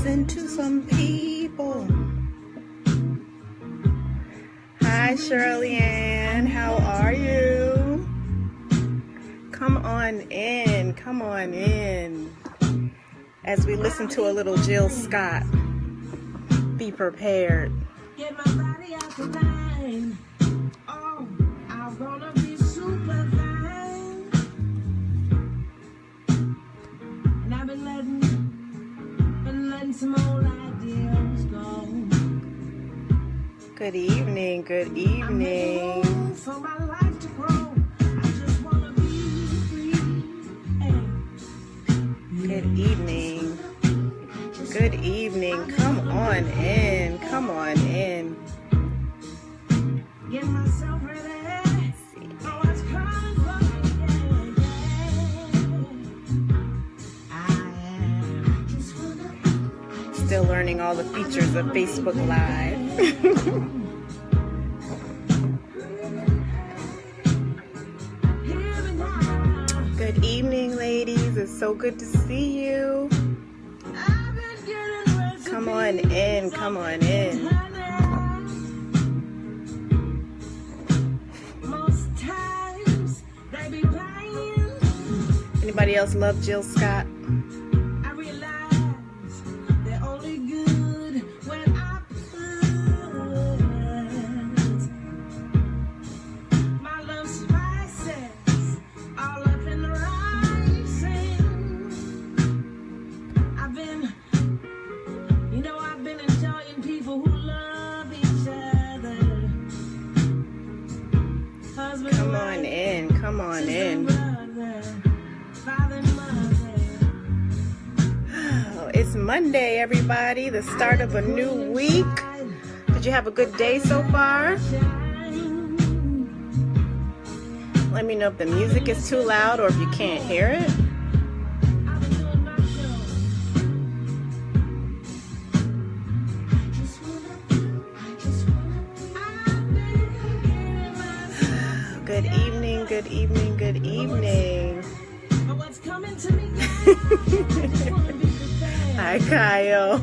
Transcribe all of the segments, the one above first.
listen to some people. Hi, Shirley Ann. How are you? Come on in. Come on in. As we listen to a little Jill Scott. Be prepared. Get my body out the line. Oh, I'm gonna be super fine. And I've been letting some old ideas go. Good evening, good evening. I'm for my life to grow. I just wanna be free. Hey. Good evening. Good evening. Come on in. Come on in. Get myself ready. Oh, it's coming for me. I just wanna Still learning all the features of Facebook Live. Good evening, ladies. It's so good to see you. Come on in. Come on in. Anybody else love Jill Scott? I realize they're only good when I put my love spices all up in the rising. I've been enjoying people who love each other. Husband, Come on in. Come on in. It's Monday, everybody, the start of a new week. Did you have a good day so far? Let me know if the music is too loud or if you can't hear it. Good evening, good evening, good evening. Hi, Kyle.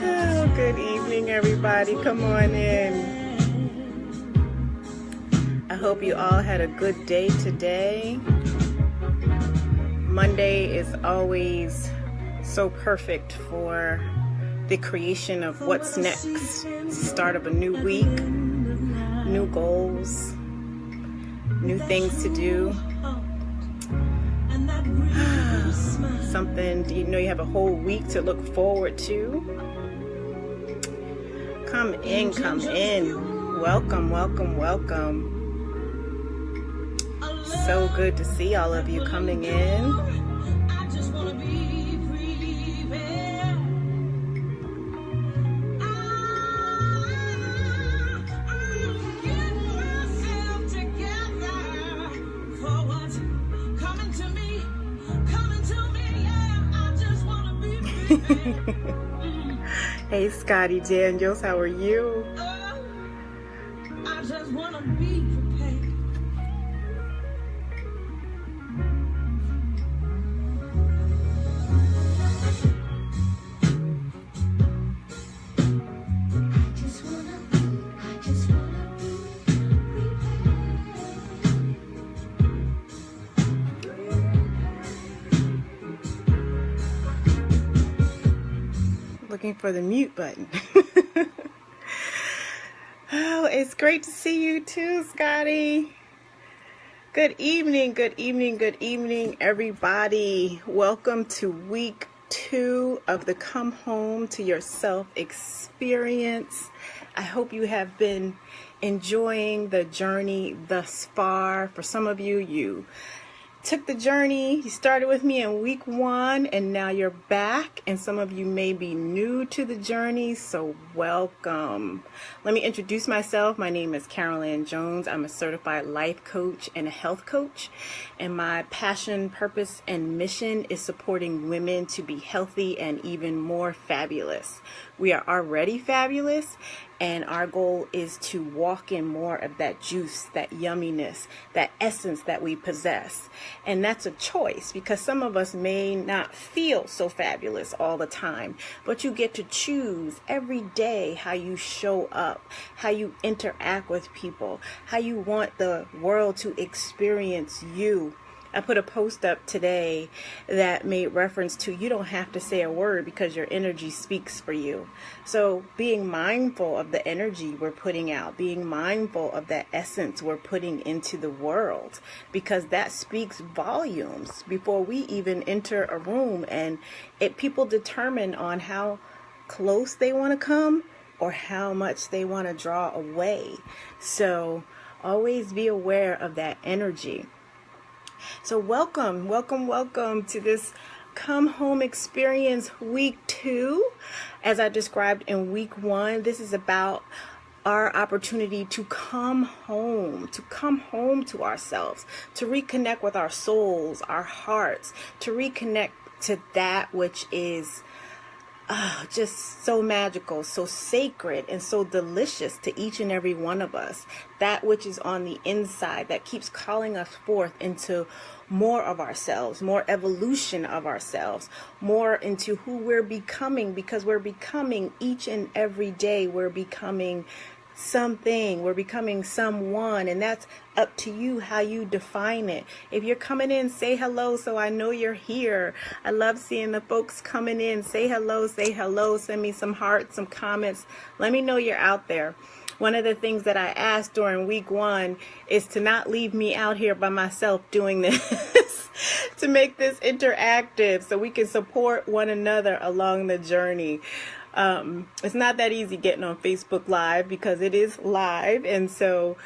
Oh, good evening, everybody. Come on in. I hope you all had a good day today. Monday is always so perfect for the creation of what's next. Start of a new week, new goals, new things to do. Something, you have a whole week to look forward to. Come in, come in. Welcome, welcome, welcome. So good to see all of you coming in. I just wanna be free, baby. Get myself together for what's coming to me, yeah. I just wanna be free. Hey, Scotty Daniels, how are you? I just wanna be prepared. Looking for the mute button. Oh, it's great to see you too, Scotty. Good evening, good evening, good evening, everybody. Welcome to week 2 of the Come Home to Yourself experience. I hope you have been enjoying the journey thus far. For some of you, you took the journey. You started with me in week 1 and now you're back, and some of you may be new to the journey, so welcome. Let me introduce myself. My name is Carol Ann Jones. I'm a certified life coach and a health coach, and my passion, purpose, and mission is supporting women to be healthy and even more fabulous. We are already fabulous, And our goal is to walk in more of that juice, that yumminess, that essence that we possess. And that's a choice, because some of us may not feel so fabulous all the time, but you get to choose every day how you show up, how you interact with people, how you want the world to experience you. I put a post up today that made reference to, you don't have to say a word because your energy speaks for you. So being mindful of the energy we're putting out, being mindful of that essence we're putting into the world, because that speaks volumes before we even enter a room. And people determine on how close they want to come or how much they want to draw away. So always be aware of that energy. So welcome to this Come Home Experience Week 2. As I described in Week 1, this is about our opportunity to come home to ourselves, to reconnect with our souls, our hearts, to reconnect to that which is just so magical, so sacred, and so delicious to each and every one of us. That which is on the inside that keeps calling us forth into more of ourselves, more evolution of ourselves, more into who we're becoming, because we're becoming each and every day. We're becoming something, we're becoming someone, and that's up to you how you define it. If you're coming in, say hello so I know you're here. I love seeing the folks coming in. Say hello, send me some hearts, some comments. Let me know you're out there. One of the things that I asked during Week 1 is to not leave me out here by myself doing this, to make this interactive so we can support one another along the journey. It's not that easy getting on Facebook Live because it is live, and so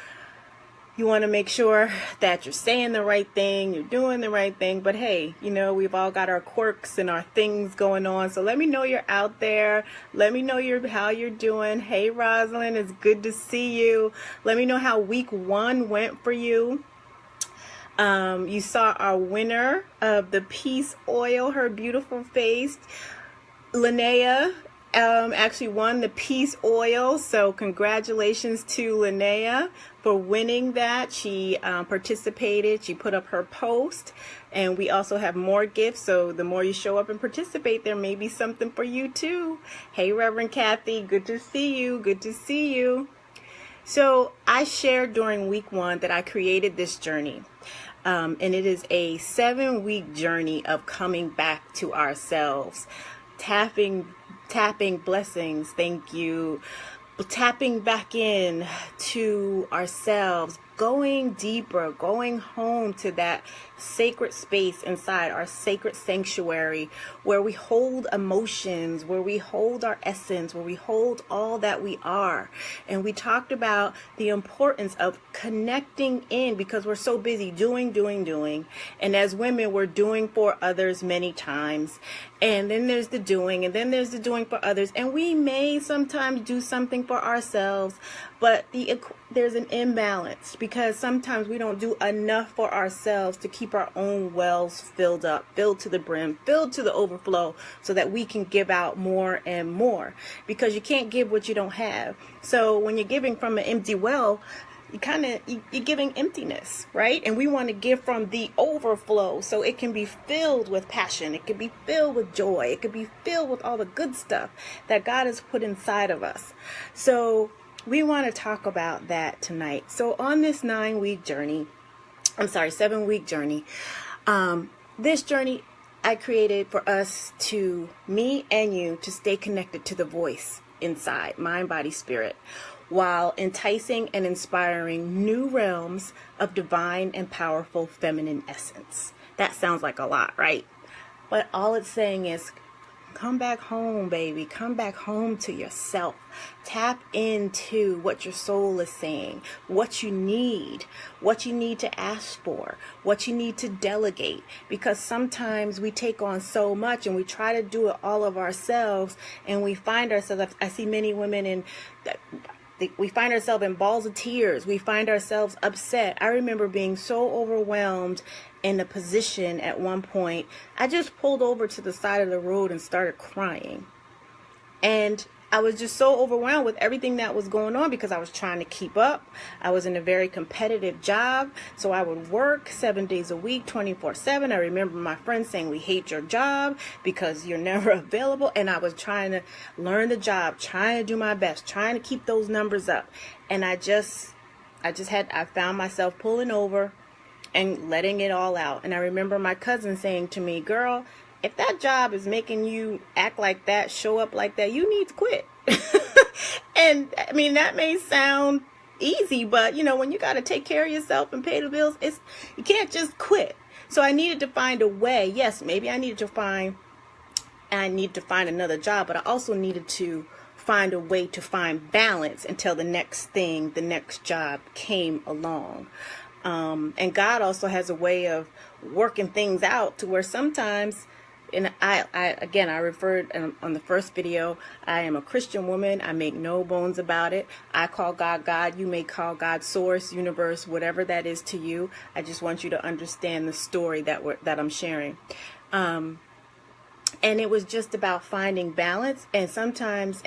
you want to make sure that you're saying the right thing, you're doing the right thing. But hey, we've all got our quirks and our things going on. So let me know you're out there. Let me know how you're doing. Hey, Rosalind, it's good to see you. Let me know how Week 1 went for you. You saw our winner of the Peace Oil, her beautiful face, Linnea. Actually won the Peace Oil, so congratulations to Linnea for winning that. She participated, she put up her post, and we also have more gifts, so the more you show up and participate, there may be something for you too. Hey, Reverend Kathy, good to see you. So I shared during Week 1 that I created this journey, and it is a 7-week journey of coming back to ourselves, tapping blessings, thank you, tapping back in to ourselves, going deeper, going home to that sacred space inside, our sacred sanctuary, where we hold emotions, where we hold our essence, where we hold all that we are. And we talked about the importance of connecting in, because we're so busy doing. And as women, we're doing for others many times. And then there's the doing, and then there's the doing for others. And we may sometimes do something for ourselves, but there's an imbalance, because sometimes we don't do enough for ourselves to keep our own wells filled up, filled to the brim, filled to the overflow, so that we can give out more and more, because you can't give what you don't have. So when you're giving from an empty well, you're giving emptiness, right? And we want to give from the overflow, so it can be filled with passion, it can be filled with joy, it can be filled with all the good stuff that God has put inside of us. So we want to talk about that tonight. So on this 7-week journey, this journey I created for us, to me and you, to stay connected to the voice inside, mind, body, spirit, while enticing and inspiring new realms of divine and powerful feminine essence. That sounds like a lot, right? But all it's saying is, come back home, baby. Come back home to yourself. Tap into what your soul is saying, what you need to ask for, what you need to delegate. Because sometimes we take on so much and we try to do it all of ourselves, and we find ourselves, I see many women we find ourselves in balls of tears. We find ourselves upset. I remember being so overwhelmed in a position at one point. I just pulled over to the side of the road and started crying. And I was just so overwhelmed with everything that was going on because I was trying to keep up. I was in a very competitive job. So I would work 7 days a week, 24/7. I remember my friends saying, we hate your job because you're never available. And I was trying to learn the job, trying to do my best, trying to keep those numbers up. And I found myself pulling over and letting it all out. And I remember my cousin saying to me, girl, if that job is making you act like that, show up like that, you need to quit. And I mean, that may sound easy, but you know, when you got to take care of yourself and pay the bills, you can't just quit. So I needed to find a way. Yes, maybe I needed to find another job, but I also needed to find a way to find balance until the next job came along. And God also has a way of working things out to where sometimes, and I referred on the first video, I am a Christian woman. I make no bones about it. I call God God. You may call God source, universe, whatever that is to you. I just want you to understand the story that I'm sharing. And it was just about finding balance. And sometimes,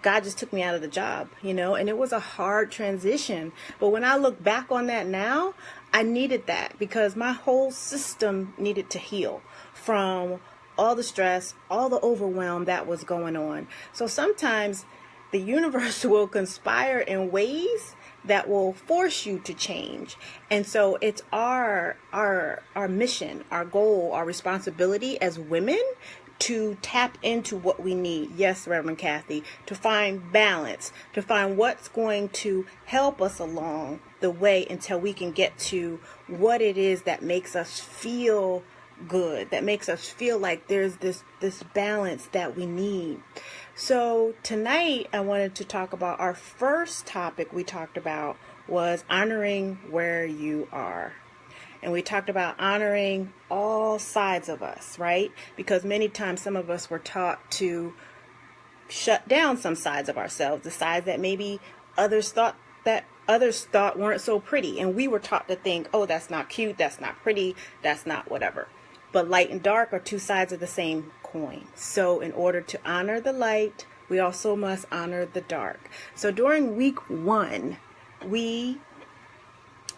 God just took me out of the job, you know, and it was a hard transition. But when I look back on that now, I needed that because my whole system needed to heal from all the stress, all the overwhelm that was going on. So sometimes the universe will conspire in ways that will force you to change. And so it's our mission, our goal, our responsibility as women to tap into what we need. Yes, Reverend Kathy, to find balance, to find what's going to help us along the way until we can get to what it is that makes us feel good, that makes us feel like there's this balance that we need. So tonight I wanted to talk about our first topic we talked about was honoring where you are. And we talked about honoring all sides of us, right? Because many times some of us were taught to shut down some sides of ourselves, the sides that maybe others thought weren't so pretty. And we were taught to think, oh, that's not cute, that's not pretty, that's not whatever. But light and dark are two sides of the same coin. So in order to honor the light, we also must honor the dark. So during week 1, we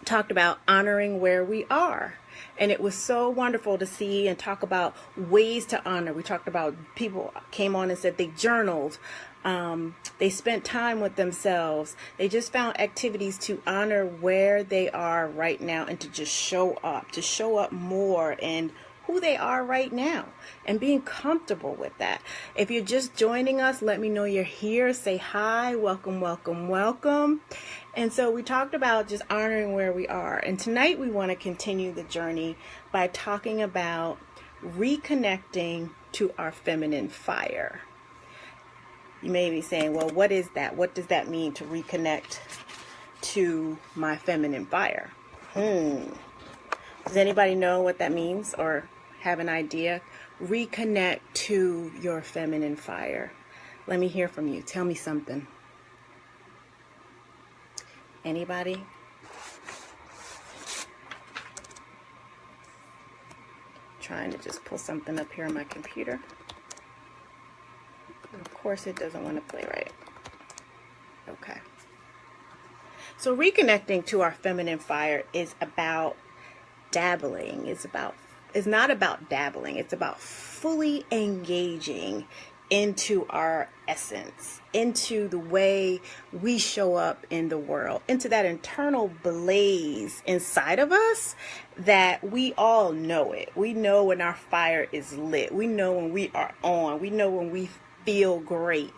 talked about honoring where we are. And it was so wonderful to see and talk about ways to honor. We talked about people came on and said they journaled. They spent time with themselves. They just found activities to honor where they are right now and to just show up more and who they are right now and being comfortable with that. If you're just joining us, let me know you're here. Say hi, welcome, welcome, welcome. And so we talked about just honoring where we are. And tonight we want to continue the journey by talking about reconnecting to our feminine fire. You may be saying, well, what is that? What does that mean to reconnect to my feminine fire? Does anybody know what that means or have an idea? Reconnect to your feminine fire. Let me hear from you. Tell me something. Anybody? Trying to just pull something up here on my computer. Of course it doesn't want to play right. Okay. So reconnecting to our feminine fire is about dabbling. It's not about dabbling. It's about fully engaging into our essence, into the way we show up in the world, into that internal blaze inside of us that we all know it. We know when our fire is lit. We know when we are on. We know when we feel great.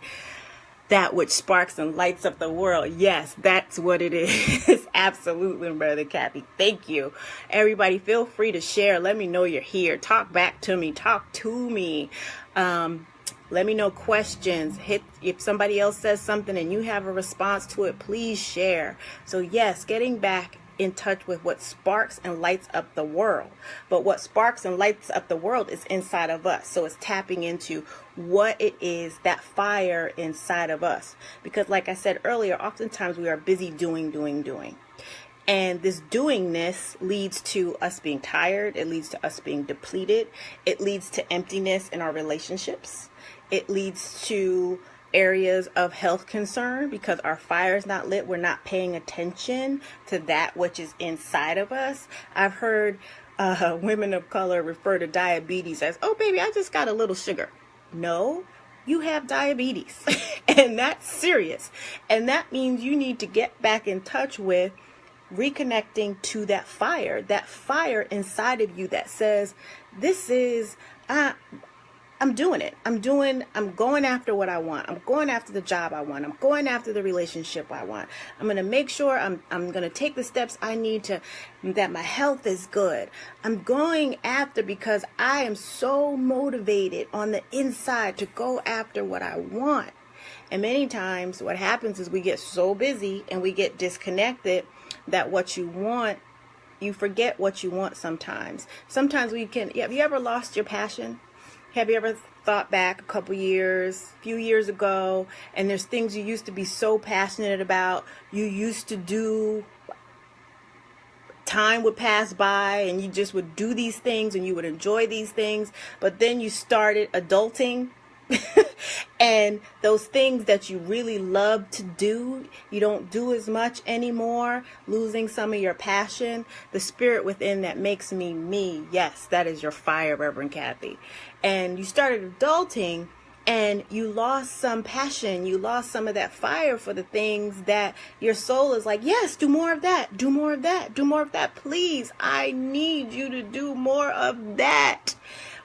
That which sparks and lights up the world. Yes, that's what it is. Absolutely, Brother Kathy. Thank you. Everybody, feel free to share. Let me know you're here. Talk back to me. Talk to me. Let me know questions. If somebody else says something and you have a response to it, please share. So yes, getting back in touch with what sparks and lights up the world. But what sparks and lights up the world is inside of us. So it's tapping into what it is, that fire inside of us. Because like I said earlier, oftentimes we are busy doing. And this doingness leads to us being tired. It leads to us being depleted. It leads to emptiness in our relationships. It leads to areas of health concern because our fire is not lit. We're not paying attention to that which is inside of us. I've heard women of color refer to diabetes as, oh, baby, I just got a little sugar. No, you have diabetes and that's serious. And that means you need to get back in touch with reconnecting to that fire inside of you that says, this is, I'm doing it. I'm going after what I want. I'm going after the job I want. I'm going after the relationship I want. I'm going to make sure I'm going to take the steps I need that my health is good. I'm going after because I am so motivated on the inside to go after what I want. And many times what happens is we get so busy and we get disconnected that what you want, you forget what you want sometimes. Sometimes have you ever lost your passion? Have you ever thought back a few years ago, and there's things you used to be so passionate about, you used to do, time would pass by and you just would do these things and you would enjoy these things, but then you started adulting and those things that you really love to do, you don't do as much anymore, losing some of your passion, the spirit within that makes me me. Yes, that is your fire, Reverend Kathy. And you started adulting and you lost some passion, you lost some of that fire for the things that your soul is like, yes, do more of that, do more of that, do more of that. Please, I need you to do more of that.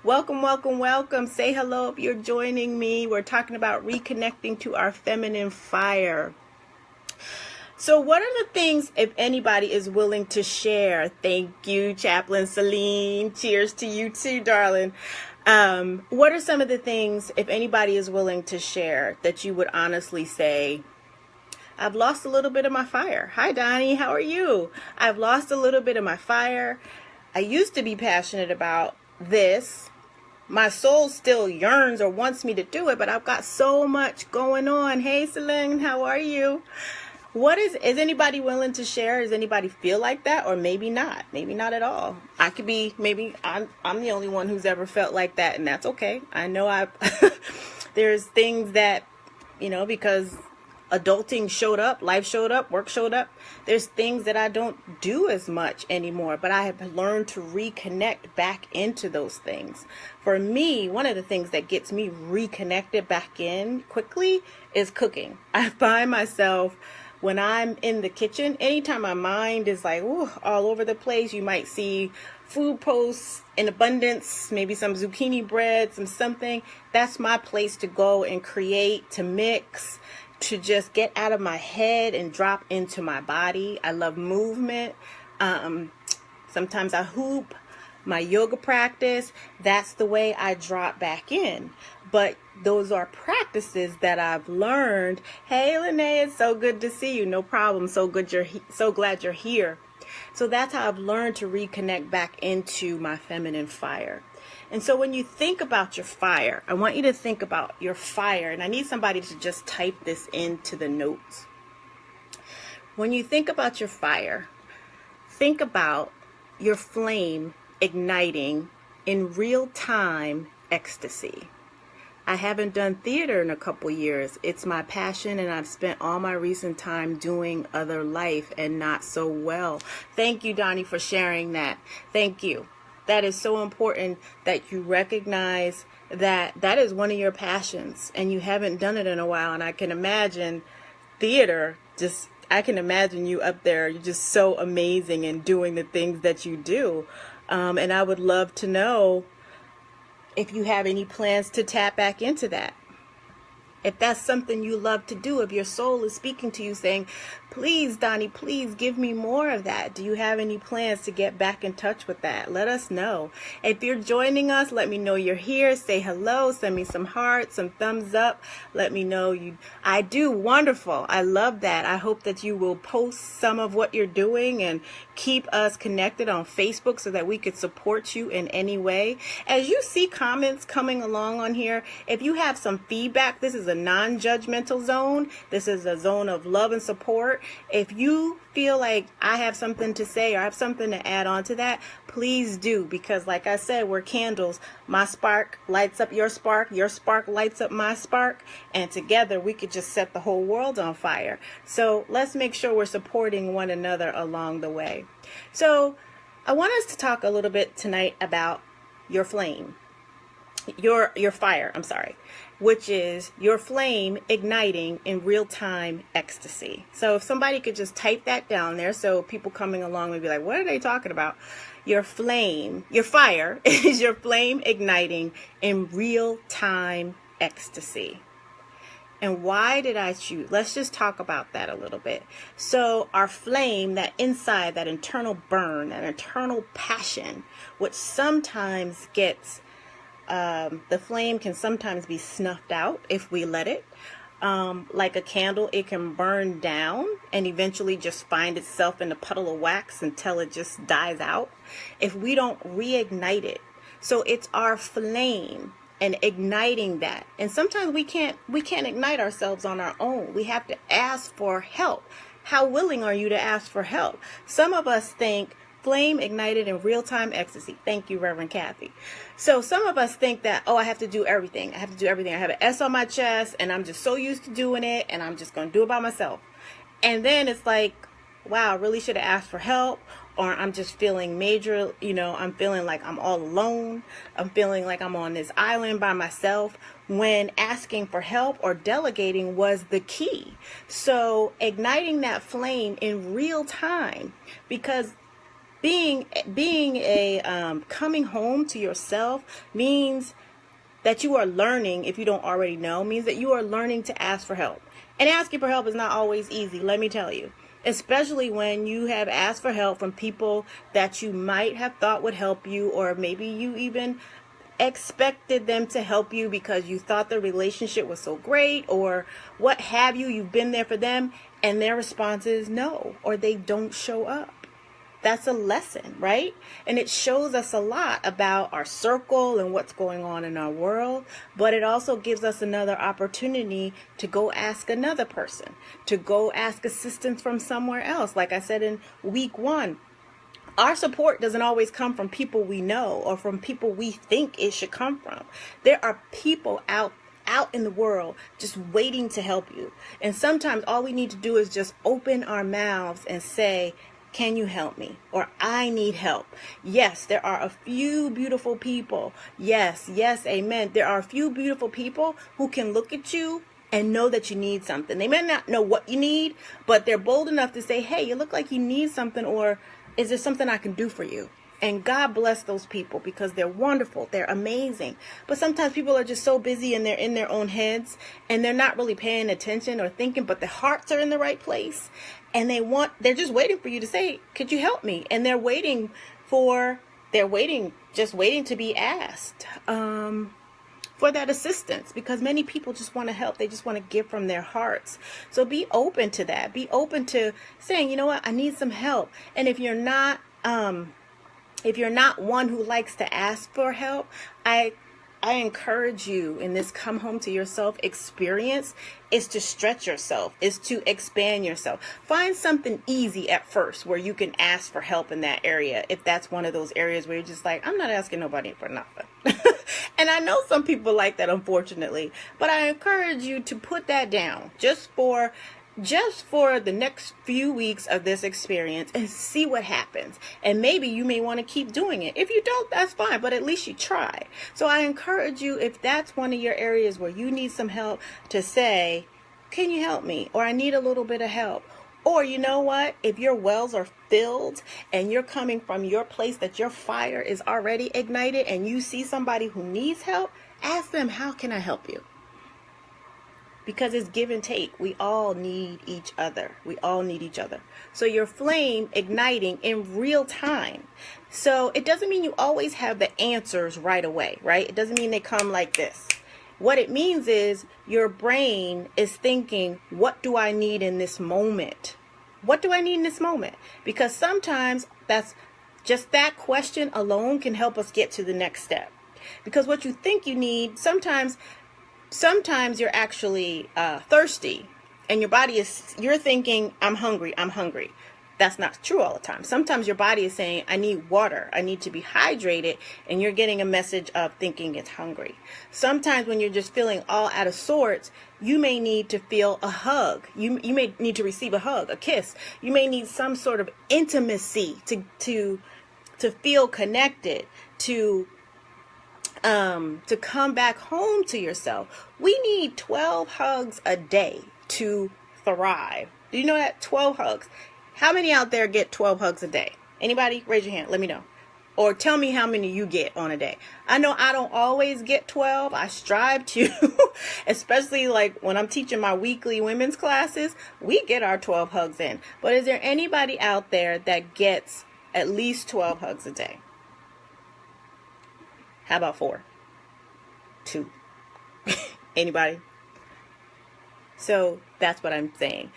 Welcome, welcome, welcome. Say hello if you're joining me. We're talking about reconnecting to our feminine fire. So what are the things, if anybody is willing to share? Thank you, Chaplain Celine. Cheers to you too, darling. What are some of the things, if anybody is willing to share, that you would honestly say, I've lost a little bit of my fire. Hi, Donnie. How are you? I've lost a little bit of my fire. I used to be passionate about this. My soul still yearns or wants me to do it, but I've got so much going on. Hey, Celine, how are you? Is anybody willing to share? Does anybody feel like that? Or maybe not at all. I could be, maybe I'm the only one who's ever felt like that, and that's okay. I know there's things that, because adulting showed up, life showed up, work showed up. There's things that I don't do as much anymore, but I have learned to reconnect back into those things. For me, one of the things that gets me reconnected back in quickly is cooking. I find myself, when I'm in the kitchen, anytime my mind is like all over the place, you might see food posts in abundance, maybe some zucchini bread, something. That's my place to go and create, to mix, to just get out of my head and drop into my body. I love movement. Sometimes I hoop. My yoga practice, that's the way I drop back in. But those are practices that I've learned. Hey, Lene, it's so good to see you. No problem. So glad you're here. So that's how I've learned to reconnect back into my feminine fire. And so when you think about your fire, I want you to think about your fire. And I need somebody to just type this into the notes. When you think about your fire, think about your flame igniting in real-time ecstasy. I haven't done theater in a couple years. It's my passion, and I've spent all my recent time doing other life and not so well. Thank you, Donnie, for sharing that. Thank you. That is so important that you recognize that that is one of your passions and you haven't done it in a while. And I can imagine theater, I can imagine you up there. You're just so amazing in doing the things that you do. And I would love to know if you have any plans to tap back into that. If that's something you love to do, if your soul is speaking to you saying, please, Donnie, please give me more of that. Do you have any plans to get back in touch with that? Let us know. If you're joining us, let me know you're here. Say hello. Send me some hearts, some thumbs up. Let me know I do. Wonderful. I love that. I hope that you will post some of what you're doing and keep us connected on Facebook so that we could support you in any way. As you see comments coming along on here, if you have some feedback, this is is a non-judgmental zone. This is a zone of love and support. If you feel like I have something to say or I have something to add on to that, please do, because like I said, we're candles. My spark lights up your spark lights up my spark, and together we could just set the whole world on fire. So let's make sure we're supporting one another along the way. So I want us to talk a little bit tonight about your flame. Your fire, which is your flame igniting in real-time ecstasy. So if somebody could just type that down there so people coming along would be like, what are they talking about? Your flame, your fire is your flame igniting in real-time ecstasy. And why did I choose? Let's just talk about that a little bit. So our flame, that inside, that internal burn, that internal passion, which sometimes gets the flame can sometimes be snuffed out if we let it. Like a candle, it can burn down and eventually just find itself in a puddle of wax until it just dies out if we don't reignite it. So it's our flame and igniting that. And sometimes we can't ignite ourselves on our own. We have to ask for help. How willing are you to ask for help? Some of us think flame ignited in real-time ecstasy. Thank you, Reverend Kathy. So some of us think that, oh, I have to do everything. I have an S on my chest and I'm just so used to doing it and I'm just going to do it by myself. And then it's like, wow, I really should have asked for help. Or I'm just feeling major, I'm feeling like I'm all alone. I'm feeling like I'm on this island by myself, when asking for help or delegating was the key. So igniting that flame in real time, because being a coming home to yourself means that you are learning, if you don't already know, means that you are learning to ask for help. And asking for help is not always easy, let me tell you. Especially when you have asked for help from people that you might have thought would help you, or maybe you even expected them to help you because you thought the relationship was so great, or what have you. You've been there for them and their response is no, or they don't show up. That's a lesson, right? And it shows us a lot about our circle and what's going on in our world. But it also gives us another opportunity to go ask another person, to go ask assistance from somewhere else. Like I said in week 1, our support doesn't always come from people we know or from people we think it should come from. There are people out in the world just waiting to help you. And sometimes all we need to do is just open our mouths and say, can you help me? Or I need help. Yes, there are a few beautiful people. Yes, amen. There are a few beautiful people who can look at you and know that you need something. They may not know what you need, but they're bold enough to say, hey, you look like you need something, or is there something I can do for you? And God bless those people, because they're wonderful. They're amazing. But sometimes people are just so busy and they're in their own heads and they're not really paying attention or thinking, but their hearts are in the right place. And they're just waiting for you to say, could you help me? And they're waiting to be asked for that assistance, because many people just want to help. They just want to give from their hearts. So be open to that. Be open to saying, you know what, I need some help. And if you're not one who likes to ask for help, I encourage you in this come home to yourself experience is to stretch yourself, is to expand yourself. Find something easy at first where you can ask for help in that area. If that's one of those areas where you're just like, I'm not asking nobody for nothing. And I know some people like that, unfortunately, but I encourage you to put that down just for the next few weeks of this experience and see what happens. And maybe you may want to keep doing it. If you don't, that's fine, but at least you try. So I encourage you, if that's one of your areas where you need some help, to say, can you help me? Or I need a little bit of help. Or you know what? If your wells are filled and you're coming from your place that your fire is already ignited and you see somebody who needs help, ask them, how can I help you? Because it's give and take. We all need each other. So your flame igniting in real time. So it doesn't mean you always have the answers right away, right? It doesn't mean they come like this. What it means is your brain is thinking, what do I need in this moment? What do I need in this moment? Because sometimes that's just that question alone can help us get to the next step. Because what you think you need, sometimes sometimes you're actually thirsty, and your body you're thinking, I'm hungry, I'm hungry. That's not true all the time. Sometimes your body is saying, I need water, I need to be hydrated, and you're getting a message of thinking it's hungry. Sometimes when you're just feeling all out of sorts, you may need to feel a hug. You may need to receive a hug, a kiss. You may need some sort of intimacy to feel connected, to come back home to yourself. We need 12 hugs a day to thrive. Do you know that? 12 hugs. How many out there get 12 hugs a day? Anybody? Raise your hand. Let me know. Or tell me how many you get on a day. I know I don't always get 12. I strive to, especially like when I'm teaching my weekly women's classes, we get our 12 hugs in. But is there anybody out there that gets at least 12 hugs a day? How about 4? 2? Anybody? So that's what I'm saying.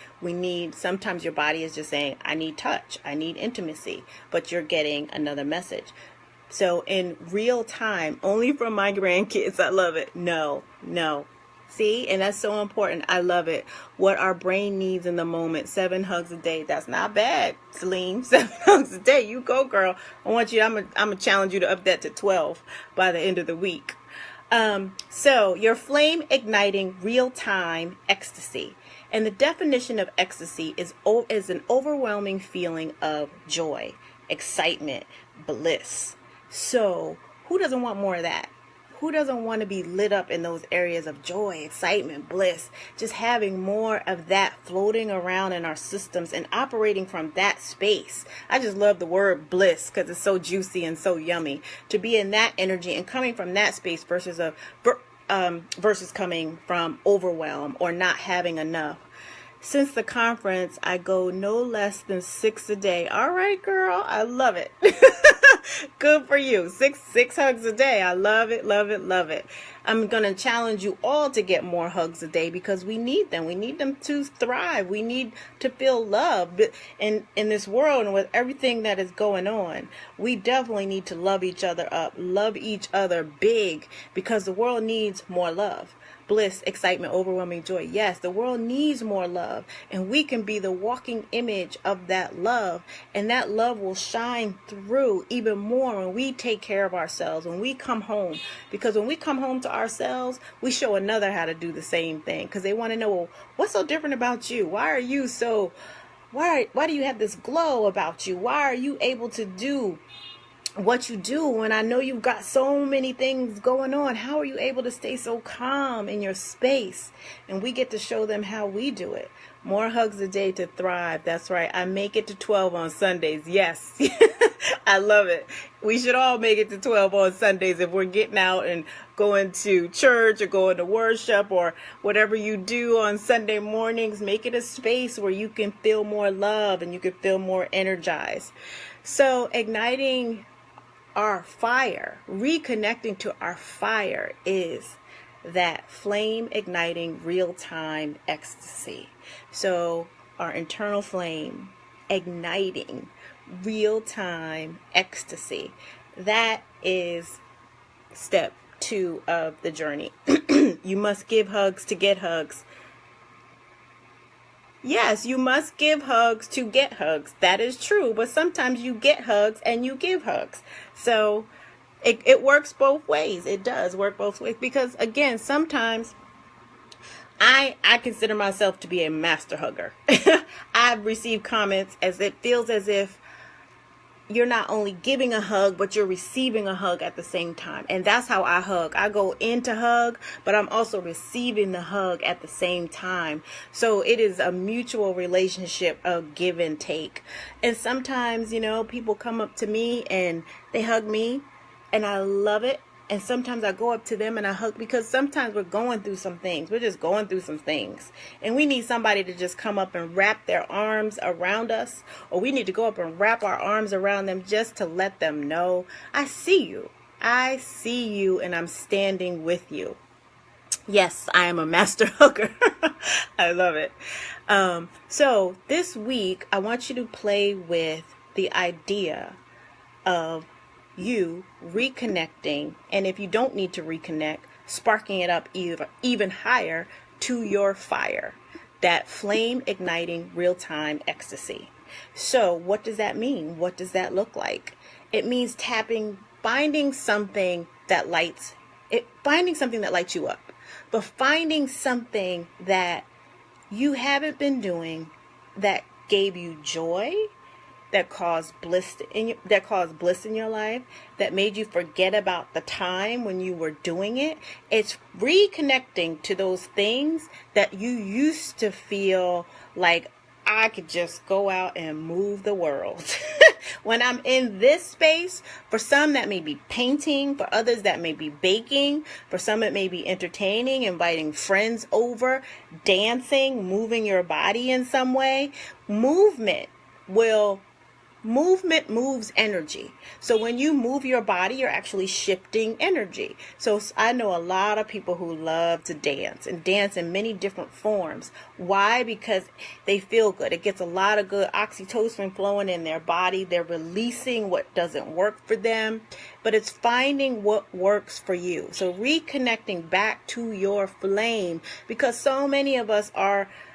Sometimes your body is just saying, I need touch, I need intimacy, but you're getting another message. So in real time, only from my grandkids, I love it. No. See, and that's so important. I love it. What our brain needs in the moment. 7 hugs a day. That's not bad, Celine. 7 hugs a day. You go, girl. I'm gonna challenge you to up that to 12 by the end of the week. So your flame igniting real-time ecstasy. And the definition of ecstasy is an overwhelming feeling of joy, excitement, bliss. So who doesn't want more of that? Who doesn't want to be lit up in those areas of joy, excitement, bliss? Just having more of that floating around in our systems and operating from that space. I just love the word bliss because it's so juicy and so yummy to be in that energy and coming from that space versus coming from overwhelm or not having enough. Since the conference, I go no less than 6 a day. All right, girl. I love it. Good for you. Six hugs a day. I love it, love it, love it. I'm going to challenge you all to get more hugs a day because we need them. We need them to thrive. We need to feel love. In this world and with everything that is going on, we definitely need to love each other up, love each other big because the world needs more love. Bliss, excitement, overwhelming joy. Yes, the world needs more love, and we can be the walking image of that love, and that love will shine through even more when we take care of ourselves, when we come home. Because when we come home to ourselves, we show another how to do the same thing, because they want to know, well, what's so different about you? Why do you have this glow about you? Why are you able to do what you do when I know you've got so many things going on? How are you able to stay so calm in your space? And we get to show them how we do it. More hugs a day to thrive. That's right. I make it to 12 on Sundays. Yes. I love it. We should all make it to 12 on Sundays if we're getting out and going to church or going to worship or whatever you do on Sunday mornings. Make it a space where you can feel more love and you can feel more energized. So igniting our fire, reconnecting to our fire is that flame igniting real-time ecstasy. So our internal flame igniting real-time ecstasy. That is step 2 of the journey. You must give hugs to get hugs. Yes, you must give hugs to get hugs. That is true. But sometimes you get hugs and you give hugs. So it works both ways. It does work both ways. Because, again, sometimes I consider myself to be a master hugger. I've received comments as it feels as if you're not only giving a hug, but you're receiving a hug at the same time. And that's how I hug. I go in to hug, but I'm also receiving the hug at the same time. So it is a mutual relationship of give and take. And sometimes, people come up to me and they hug me and I love it. And sometimes I go up to them and I hug because sometimes we're going through some things. We're just going through some things. And we need somebody to just come up and wrap their arms around us. Or we need to go up and wrap our arms around them just to let them know, I see you. I see you and I'm standing with you. Yes, I am a master hugger. I love it. So this week, I want you to play with the idea of you reconnecting, and if you don't need to reconnect, sparking it up even higher to your fire, that flame igniting real-time ecstasy. So what does that mean? What does that look like? It means finding something that lights you up, but finding something that you haven't been doing that gave you joy, that caused bliss in your life, that made you forget about the time when you were doing it. It's reconnecting to those things that you used to feel like, I could just go out and move the world. When I'm in this space, for some that may be painting, for others that may be baking, for some it may be entertaining, inviting friends over, dancing, moving your body in some way. Movement moves energy. So when you move your body, you're actually shifting energy. So I know a lot of people who love to dance and dance in many different forms. Why? Because they feel good. It gets a lot of good oxytocin flowing in their body. They're releasing what doesn't work for them, but it's finding what works for you. So reconnecting back to your flame, because so many of us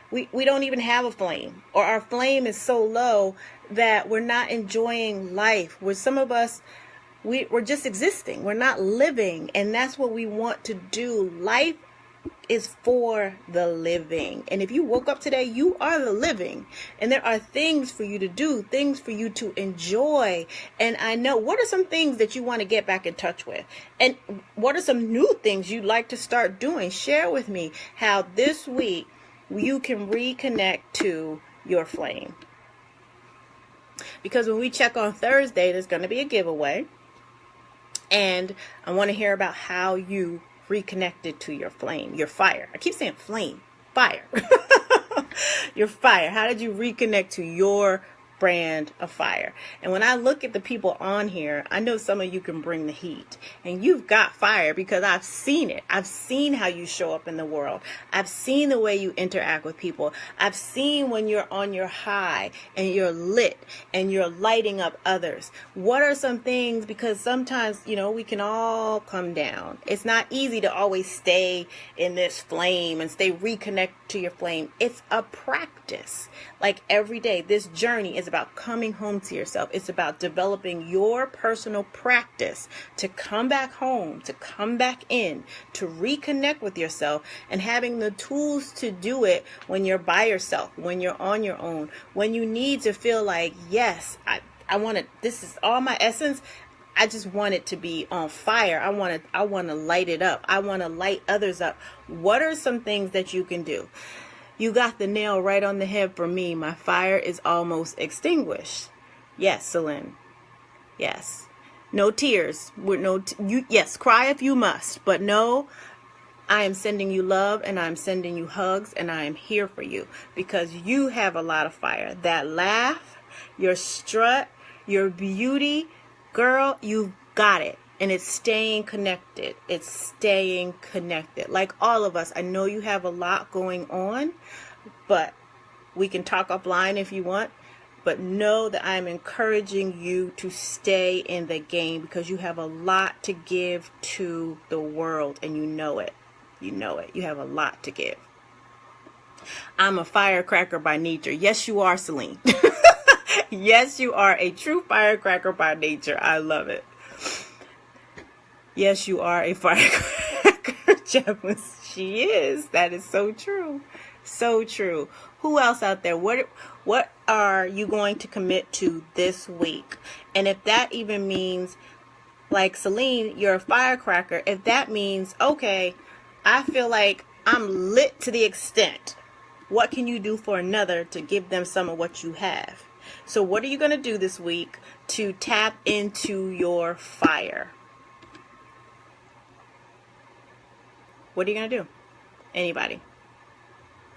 we don't even have a flame, or our flame is so low that we're not enjoying life. Where some of us, we're just existing. We're not living. And that's what we want to do. Life is for the living. And if you woke up today, you are the living. And there are things for you to do, things for you to enjoy. And I know, what are some things that you want to get back in touch with? And what are some new things you'd like to start doing? Share with me how this week you can reconnect to your flame. Because when we check on Thursday, there's going to be a giveaway. And I want to hear about how you reconnected to your flame, your fire. I keep saying flame, fire. Your fire. How did you reconnect to your brand of fire? And when I look at the people on here, I know some of you can bring the heat, and you've got fire because I've seen it. I've seen how you show up in the world. I've seen the way you interact with people. I've seen when you're on your high and you're lit and you're lighting up others. What are some things? Because sometimes, we can all come down. It's not easy to always stay in this flame and stay reconnected to your flame. It's a practice. Like every day, this journey is about coming home to yourself. It's about developing your personal practice to come back home, to come back in, to reconnect with yourself, and having the tools to do it when you're by yourself, when you're on your own, when you need to feel like, yes, I want to, this is all my essence. I just want it to be on fire. I want to light it up. I want to light others up. What are some things that you can do? You got the nail right on the head for me. My fire is almost extinguished. Yes, Celine. Yes. No tears. Yes, cry if you must. But no, I am sending you love, and I'm sending you hugs, and I am here for you because you have a lot of fire. That laugh, your strut, your beauty, girl, you've got it. And it's staying connected. It's staying connected. Like all of us, I know you have a lot going on, but we can talk offline if you want. But know that I'm encouraging you to stay in the game because you have a lot to give to the world, and you know it. You know it. You have a lot to give. I'm a firecracker by nature. Yes, you are, Celine. Yes, you are a true firecracker by nature. I love it. Yes, you are a firecracker, Gemma. She is. That is so true. So true. Who else out there? What are you going to commit to this week? And if that even means, like Celine, you're a firecracker. If that means, okay, I feel like I'm lit to the extent. What can you do for another to give them some of what you have? So what are you going to do this week to tap into your fire? What are you going to do? Anybody?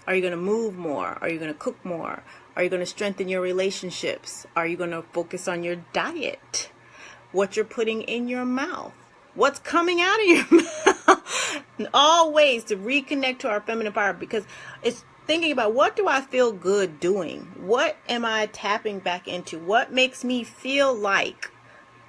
Are you going to move more? Are you going to cook more? Are you going to strengthen your relationships? Are you going to focus on your diet? What you're putting in your mouth? What's coming out of your mouth? All ways to reconnect to our feminine power, because it's thinking about, what do I feel good doing? What am I tapping back into? What makes me feel like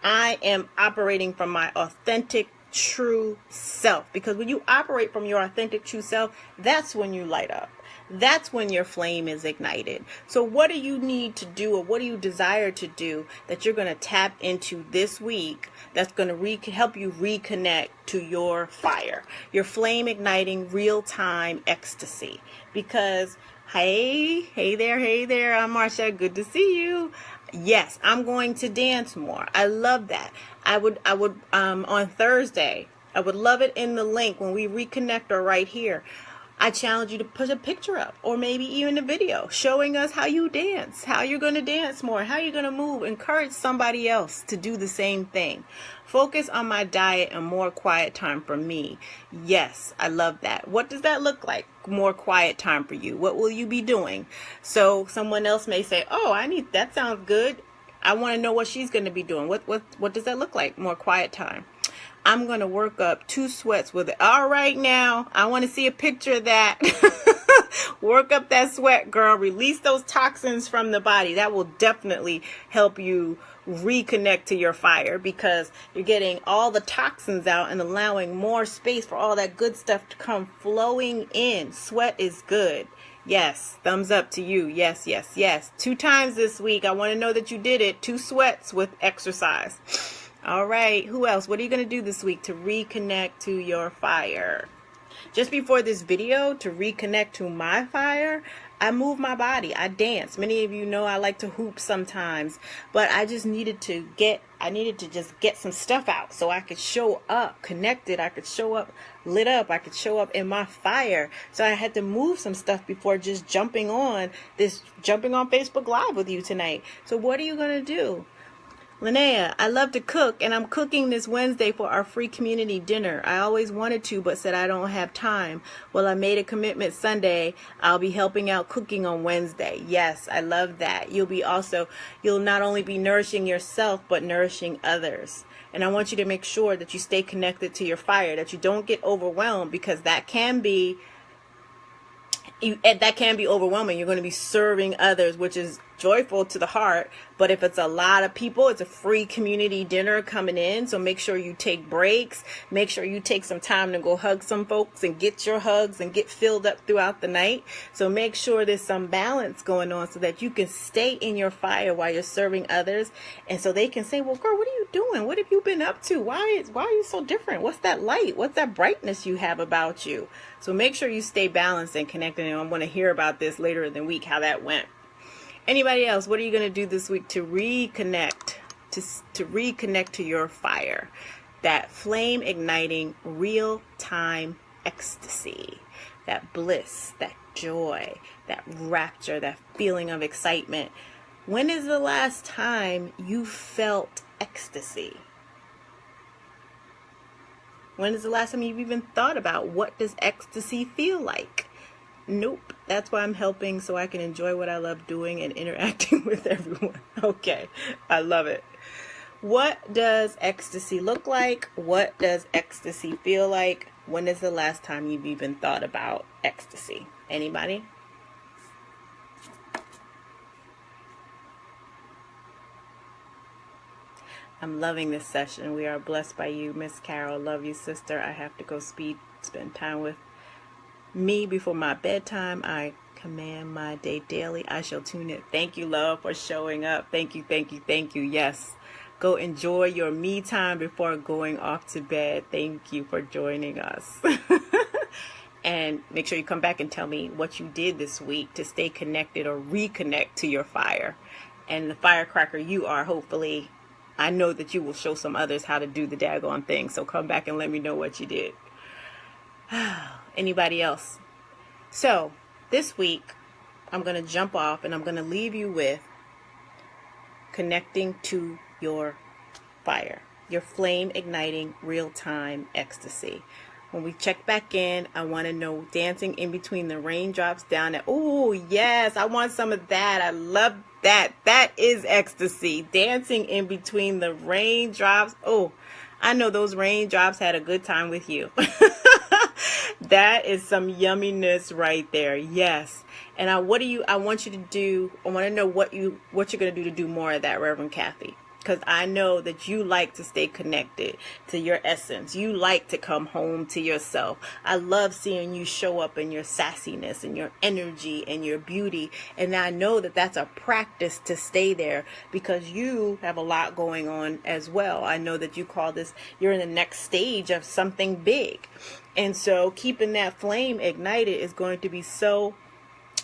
I am operating from my authentic true self. Because when you operate from your authentic true self, that's when you light up. That's when your flame is ignited. So what do you need to do, or what do you desire to do that you're going to tap into this week that's going to help you reconnect to your fire, your flame igniting real-time ecstasy? Because hey there, I'm Marsha. Good to see you. Yes, I'm going to dance more. I love that. I would on Thursday, I would love it in the link when we reconnect, or right here. I challenge you to put a picture up, or maybe even a video showing us how you dance, how you're going to dance more, how you're going to move. Encourage somebody else to do the same thing. Focus on my diet and more quiet time for me. Yes, I love that. What does that look like? More quiet time for you. What will you be doing? So someone else may say, oh, that sounds good. I want to know what she's going to be doing. What does that look like? More quiet time. I'm going to work up 2 sweats with it. All right, now I want to see a picture of that. Work up that sweat, girl. Release those toxins from the body. That will definitely help you reconnect to your fire, because you're getting all the toxins out and allowing more space for all that good stuff to come flowing in. Sweat is good. Yes, thumbs up to you. Yes, yes, yes. 2 times this week. I want to know that you did it. 2 sweats with exercise. All right, who else? What are you going to do this week to reconnect to your fire? Just before this video, to reconnect to my fire, I move my body. I dance. Many of you know I like to hoop sometimes, but I just needed to just get some stuff out so I could show up connected. I could show up lit up. I could show up in my fire. So I had to move some stuff before just jumping on Facebook Live with you tonight. So what are you going to do? Linnea, I love to cook, and I'm cooking this Wednesday for our free community dinner. I always wanted to, but said I don't have time. Well, I made a commitment Sunday. I'll be helping out cooking on Wednesday. Yes, I love that. You'll not only be nourishing yourself, but nourishing others. And I want you to make sure that you stay connected to your fire, that you don't get overwhelmed, because that can be overwhelming. You're going to be serving others, which is joyful to the heart. But if it's a lot of people, it's a free community dinner coming in. So make sure you take breaks. Make sure you take some time to go hug some folks and get your hugs and get filled up throughout the night. So make sure there's some balance going on so that you can stay in your fire while you're serving others. And so they can say, well, girl, what are you doing? What have you been up to? Why are you so different? What's that light? What's that brightness you have about you? So make sure you stay balanced and connected. And I'm going to hear about this later in the week, how that went. Anybody else? What are you going to do this week to reconnect to your fire? That flame igniting real time ecstasy, that bliss, that joy, that rapture, that feeling of excitement. When is the last time you felt ecstasy? When is the last time you've even thought about what does ecstasy feel like? Nope. That's why I'm helping, so I can enjoy what I love doing and interacting with everyone. Okay. I love it. What does ecstasy look like? What does ecstasy feel like? When is the last time you've even thought about ecstasy? Anybody? I'm loving this session. We are blessed by you, Miss Carol. Love you, sister. I have to go spend time with me before my bedtime. I command my day daily. I shall tune in. Thank you, love, for showing up. Thank you, thank you, thank you. Yes. Go enjoy your me time before going off to bed. Thank you for joining us. And make sure you come back and tell me what you did this week to stay connected or reconnect to your fire. And the firecracker you are, hopefully, I know that you will show some others how to do the daggone thing. So come back and let me know what you did. Anybody else? So this week, I'm going to jump off and I'm going to leave you with connecting to your fire, your flame igniting real-time ecstasy. When we check back in, I want to know dancing in between the raindrops down at, oh yes, I want some of that. I love that. That is ecstasy. Dancing in between the raindrops. Oh, I know those raindrops had a good time with you. That is some yumminess right there. Yes. And I want you to do, I want to know what you're going to do more of that, Reverend Kathy. because I know that you like to stay connected to your essence. You like to come home to yourself. I love seeing you show up in your sassiness and your energy and your beauty. And I know that that's a practice to stay there because you have a lot going on as well. I know that you call this, you're in the next stage of something big. And so keeping that flame ignited is going to be so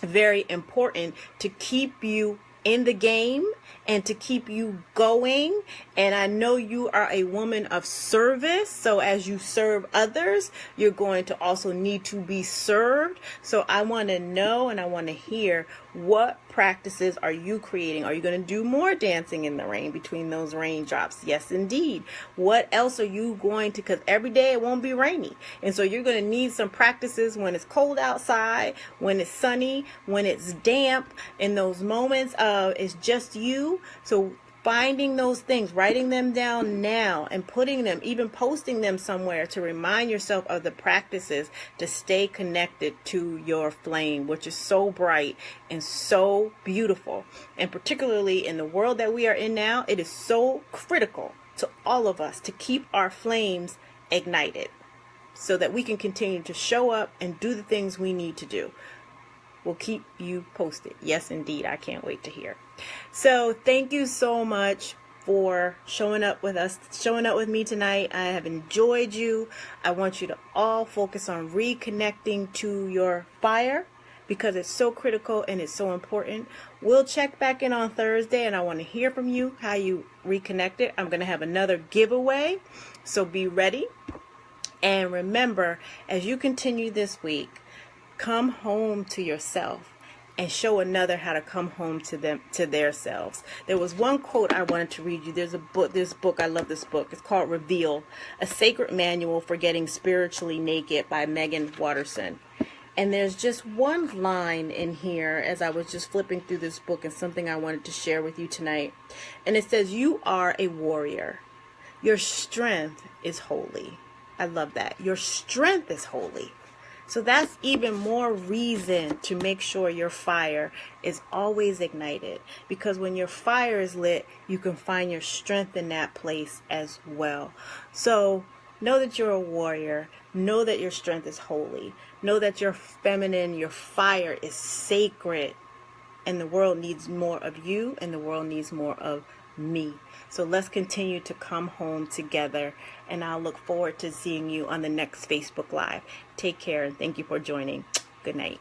very important to keep you in the game and to keep you going. And I know you are a woman of service. So as you serve others, you're going to also need to be served. So I want to know and I want to hear, what practices are you creating? Are you going to do more dancing in the rain between those raindrops? Yes, indeed. What else are you going to, because every day it won't be rainy. And so you're going to need some practices when it's cold outside, when it's sunny, when it's damp, in those moments of it's just you. So finding those things, writing them down now and putting them, even posting them somewhere to remind yourself of the practices to stay connected to your flame, which is so bright and so beautiful. And particularly in the world that we are in now, it is so critical to all of us to keep our flames ignited so that we can continue to show up and do the things we need to do. We'll keep you posted. Yes, indeed. I can't wait to hear. So thank you so much for showing up with us, showing up with me tonight. I have enjoyed you. I want you to all focus on reconnecting to your fire because it's so critical and it's so important. We'll check back in on Thursday and I want to hear from you how you reconnected. I'm going to have another giveaway, so be ready. And remember, as you continue this week, come home to yourself and show another how to come home to them, to their selves. There was one quote I wanted to read you. There's a book, I love this book. It's called Reveal, A Sacred Manual for Getting Spiritually Naked by Megan Watterson. And there's just one line in here as I was just flipping through this book and something I wanted to share with you tonight. And it says, you are a warrior. Your strength is holy. I love that. Your strength is holy. So that's even more reason to make sure your fire is always ignited. Because when your fire is lit, you can find your strength in that place as well. So know that you're a warrior. Know that your strength is holy. Know that you're feminine. Your fire is sacred. And the world needs more of you, and the world needs more of me. So let's continue to come home together, and I'll look forward to seeing you on the next Facebook Live. Take care, and thank you for joining. Good night.